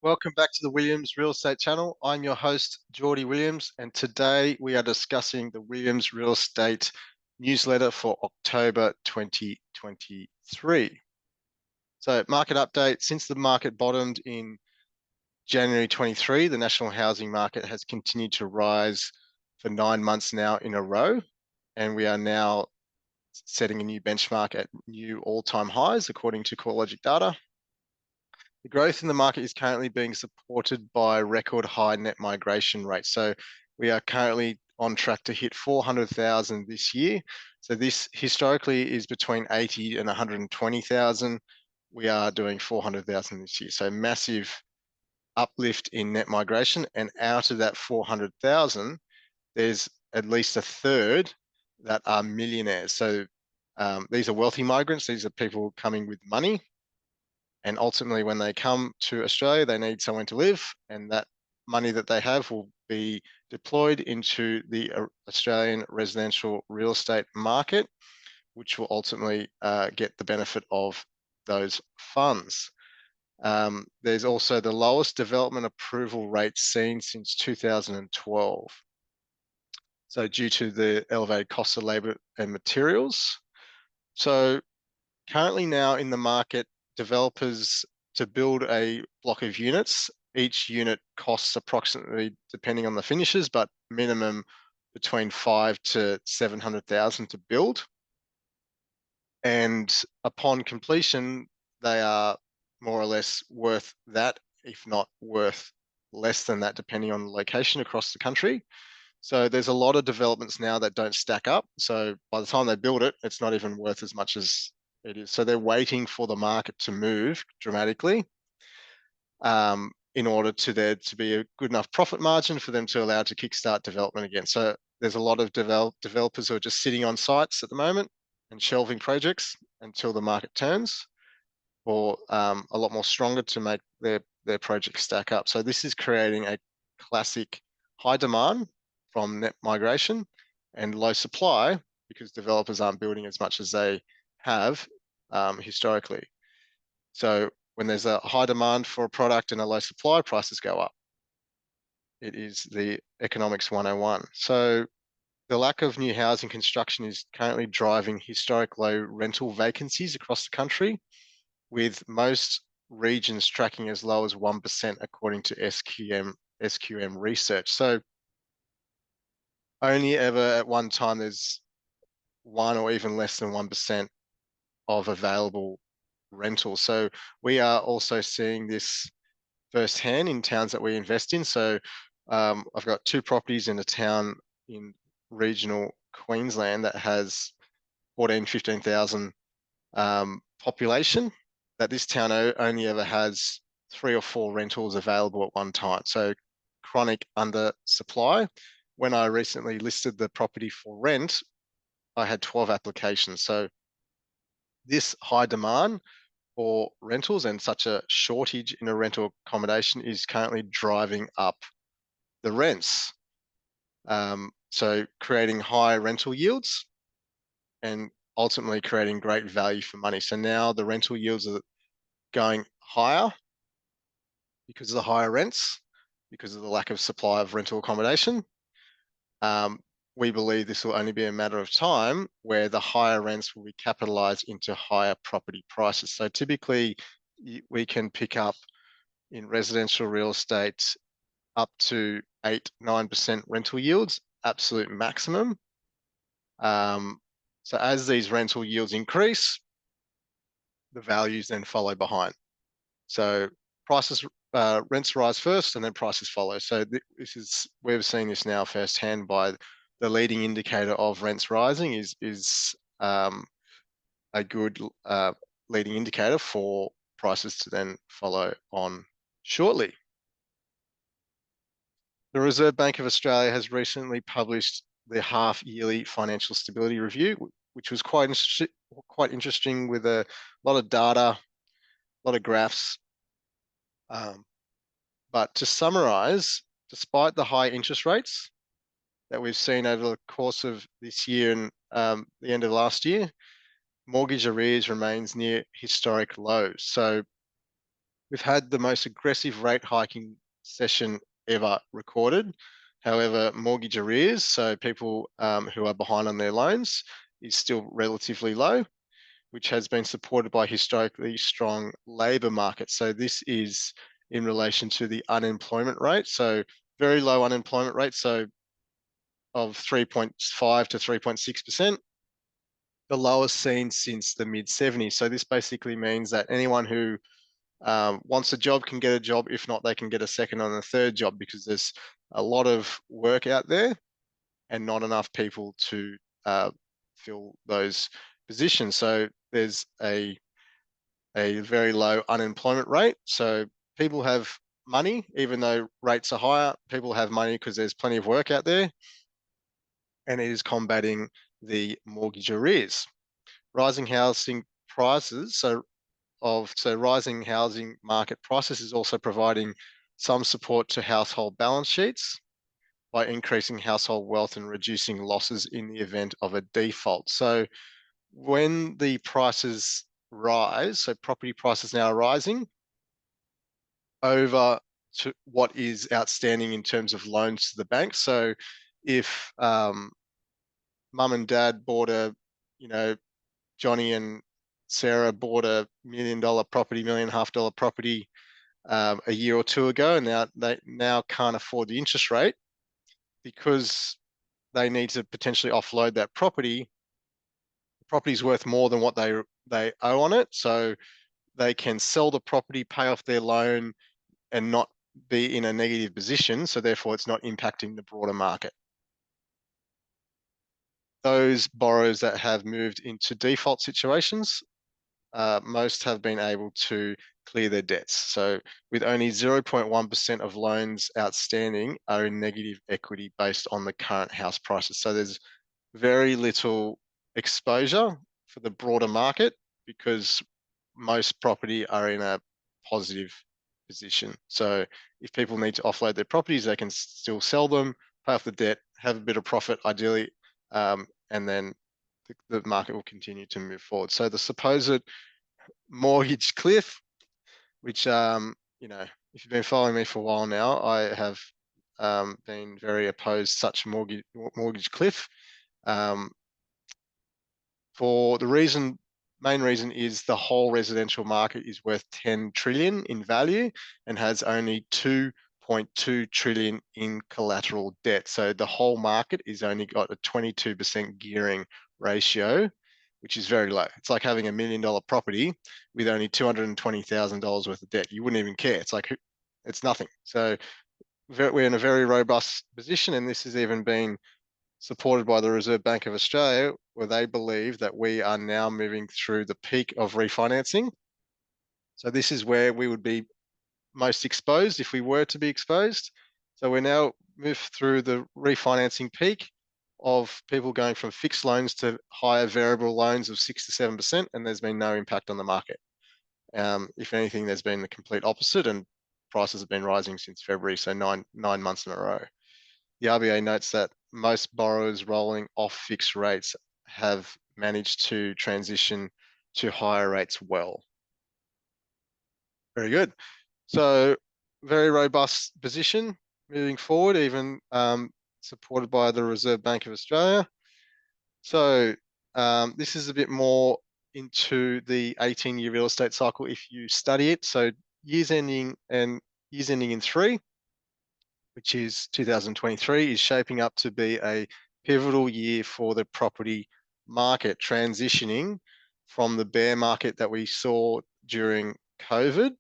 Welcome back to the Williams Real Estate Channel. I'm your host, Geordie Williams, and today we are discussing the Williams Real Estate newsletter for October 2023. So, market update. Since the market bottomed in January 23, the national housing market has continued to rise for 9 months now in a row, and we are now setting a new benchmark at new all-time highs, according to CoreLogic data. The growth in the market is currently being supported by record high net migration rates. So we are currently on track to hit 400,000 this year. So this historically is between 80 and 120,000. We are doing 400,000 this year. So massive uplift in net migration. And out of that 400,000, there's at least a third that are millionaires. So these are wealthy migrants. These are people coming with money. And ultimately, when they come to Australia, they need somewhere to live, and that money that they have will be deployed into the Australian residential real estate market, which will ultimately get the benefit of those funds. There's also the lowest development approval rate seen since 2012. So due to the elevated cost of labour and materials. So currently now in the market, developers to build a block of units, each unit costs approximately, depending on the finishes, but minimum between 5 to 700,000 to build. And upon completion, they are more or less worth that, if not worth less than that, depending on the location across the country. So there's a lot of developments now that don't stack up. So by the time they build it, it's not even worth as much as it is. So they're waiting for the market to move dramatically in order to there to be a good enough profit margin for them to allow to kickstart development again. So there's a lot of developers who are just sitting on sites at the moment and shelving projects until the market turns, or a lot more stronger to make their projects stack up. So this is creating a classic high demand from net migration and low supply because developers aren't building as much as they have historically. So when there's a high demand for a product and a low supply, prices go up. It is the economics 101. So the lack of new housing construction is currently driving historic low rental vacancies across the country, with most regions tracking as low as 1%, according to SQM research. So only ever at one time there's 1 or even less than 1% of available rentals. So we are also seeing this firsthand in towns that we invest in. So I've got 2 properties in a town in regional Queensland that has 15,000 population, that this town only ever has 3 or 4 rentals available at one time. So chronic undersupply. When I recently listed the property for rent, I had 12 applications. So this high demand for rentals and such a shortage in a rental accommodation is currently driving up the rents. So creating high rental yields and ultimately creating great value for money. So now the rental yields are going higher because of the higher rents, because of the lack of supply of rental accommodation. We believe this will only be a matter of time where the higher rents will be capitalized into higher property prices. So typically we can pick up in residential real estate up to 8-9% rental yields, absolute maximum. So as these rental yields increase, the values then follow behind. So prices, rents rise first, and then prices follow. So we've seen this now firsthand by the leading indicator of rents rising is a good leading indicator for prices to then follow on shortly. The Reserve Bank of Australia has recently published the half-yearly financial stability review, which was quite interesting with a lot of data, a lot of graphs. But to summarize, despite the high interest rates that we've seen over the course of this year and the end of last year, mortgage arrears remains near historic lows. So we've had the most aggressive rate hiking session ever recorded. However, mortgage arrears, so people who are behind on their loans, is still relatively low, which has been supported by historically strong labour markets. So this is in relation to the unemployment rate. So very low unemployment rate, so of 3.5 to 3.6%, the lowest seen since the mid 70s. So this basically means that anyone who wants a job can get a job. If not, they can get a second and a third job because there's a lot of work out there and not enough people to fill those positions. So there's a very low unemployment rate. So people have money, even though rates are higher, people have money because there's plenty of work out there, and it is combating the mortgage arrears. Rising housing prices, so rising housing market prices is also providing some support to household balance sheets by increasing household wealth and reducing losses in the event of a default. So when the prices rise, so property prices now are rising over to what is outstanding in terms of loans to the bank. So if mum and dad bought Johnny and Sarah bought $1 million property, $1.5 million property a year or two ago, and now they can't afford the interest rate because they need to potentially offload that property. The property's worth more than what they owe on it, so they can sell the property, pay off their loan, and not be in a negative position. So therefore, it's not impacting the broader market. Those borrowers that have moved into default situations, most have been able to clear their debts. So with only 0.1% of loans outstanding are in negative equity based on the current house prices. So there's very little exposure for the broader market because most property are in a positive position. So if people need to offload their properties, they can still sell them, pay off the debt, have a bit of profit ideally, and then the market will continue to move forward. So the supposed mortgage cliff, which if you've been following me for a while now, I have been very opposed such mortgage cliff. For the main reason is the whole residential market is worth 10 trillion in value and has only 2.2 trillion in collateral debt. So the whole market is only got a 22% gearing ratio, which is very low. It's like having $1 million property with only $220,000 worth of debt. You wouldn't even care. It's nothing. So we're in a very robust position, and this has even been supported by the Reserve Bank of Australia, where they believe that we are now moving through the peak of refinancing. So this is where we would be most exposed if we were to be exposed. So we're now moved through the refinancing peak of people going from fixed loans to higher variable loans of 6 to 7%, and there's been no impact on the market. If anything, there's been the complete opposite, and prices have been rising since February, so nine months in a row. The RBA notes that most borrowers rolling off fixed rates have managed to transition to higher rates well. Very good. So very robust position moving forward, even supported by the Reserve Bank of Australia. So this is a bit more into the 18-year real estate cycle if you study it. So years ending in 3, which is 2023, is shaping up to be a pivotal year for the property market, transitioning from the bear market that we saw during COVID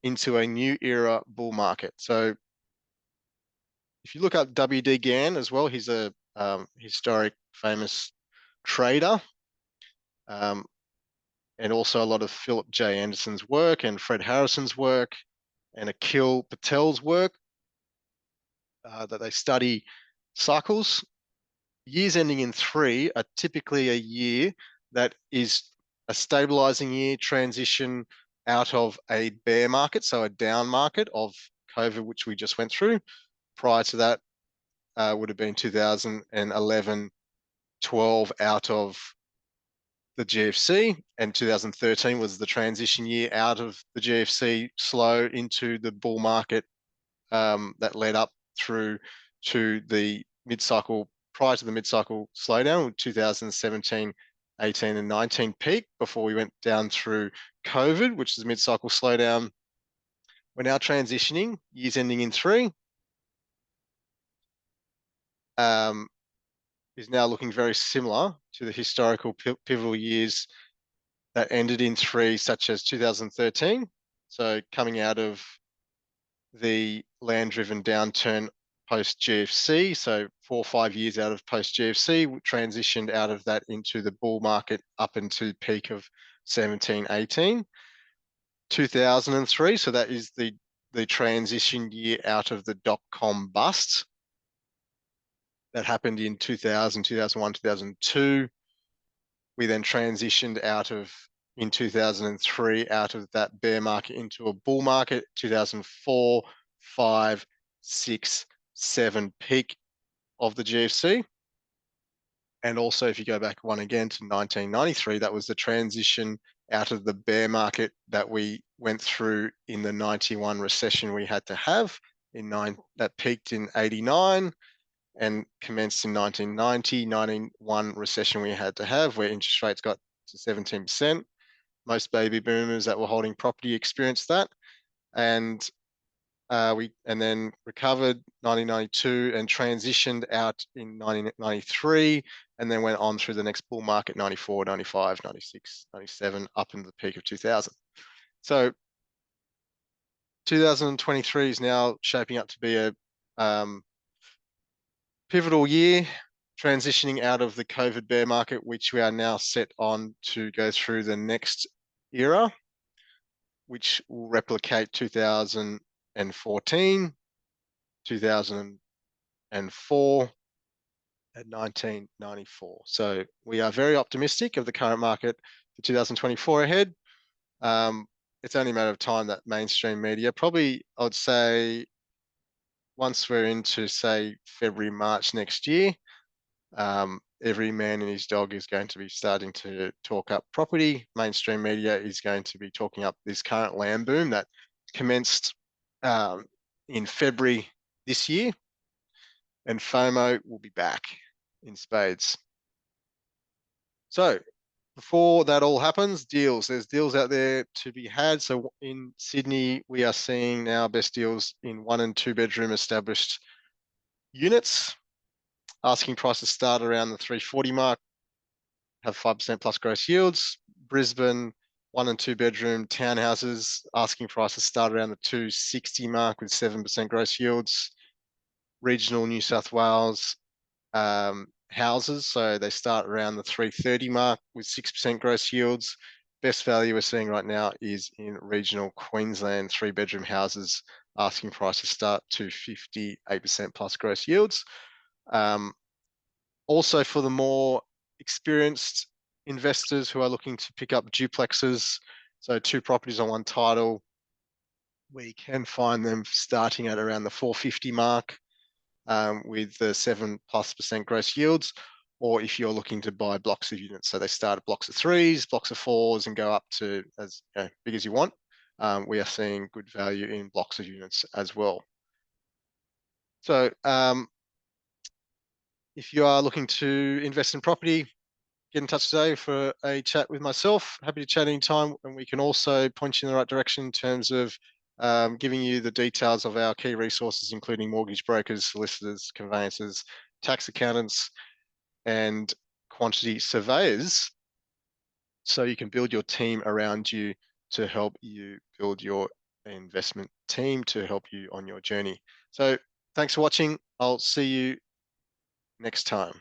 into a new era bull market. So if you look up W.D. Gann as well, he's a historic famous trader, and also a lot of Philip J. Anderson's work and Fred Harrison's work and Akhil Patel's work, that they study cycles. Years ending in 3 are typically a year that is a stabilizing year, transition out of a bear market, so a down market of COVID, which we just went through. Prior to that would have been 2011, 12 out of the GFC, and 2013 was the transition year out of the GFC slow into the bull market that led up through to the mid-cycle, prior to the mid-cycle slowdown, with 2017, 18, and 19 peak before we went down through COVID, which is a mid-cycle slowdown. We're now transitioning, years ending in 3. Is now looking very similar to the historical pivotal years that ended in 3, such as 2013. So coming out of the land-driven downturn post-GFC, so 4 or 5 years out of post-GFC, transitioned out of that into the bull market up into peak of 17, 18. 2003, so that is the transition year out of the dot-com bust that happened in 2000, 2001, 2002. We then transitioned out of, in 2003, out of that bear market into a bull market, 2004, 5, 6, 7 peak of the GFC. And also, if you go back one again to 1993, that was the transition out of the bear market that we went through in the 91 recession we had to have that peaked in 89 and commenced in 1990, 91 recession we had to have, where interest rates got to 17%. Most baby boomers that were holding property experienced that. And we then recovered 1992 and transitioned out in 1993, and then went on through the next bull market, 94, 95, 96, 97, up into the peak of 2000. So 2023 is now shaping up to be a pivotal year, transitioning out of the COVID bear market, which we are now set on to go through the next era, which will replicate 2014, 2004, and 1994. So we are very optimistic of the current market for 2024 ahead. It's only a matter of time that mainstream media, probably I would say once we're into, say, February, March next year, every man and his dog is going to be starting to talk up property. Mainstream media is going to be talking up this current land boom that commenced in February this year, and FOMO will be back in spades. So before that all happens, deals. There's deals out there to be had. So in Sydney, we are seeing now best deals in 1 and 2 bedroom established units. Asking prices start around the 340 mark, have 5% plus gross yields. Brisbane, 1 and 2 bedroom townhouses, asking prices start around the 260 mark with 7% gross yields. Regional New South Wales houses, so they start around the 330 mark with 6% gross yields. Best value we're seeing right now is in regional Queensland 3-bedroom houses. Asking prices start to 58% plus gross yields. Also, for the more experienced investors who are looking to pick up duplexes, so 2 properties on 1 title, we can find them starting at around the 450 mark with the 7+% gross yields. Or if you're looking to buy blocks of units, so they start at blocks of 3s, blocks of 4s, and go up to as big as you want. We are seeing good value in blocks of units as well. So if you are looking to invest in property, get in touch today for a chat with myself. Happy to chat anytime, and we can also point you in the right direction in terms of giving you the details of our key resources, including mortgage brokers, solicitors, conveyancers, tax accountants, and quantity surveyors, so you can build your team around you to help you build your investment team to help you on your journey. So thanks for watching. I'll see you next time.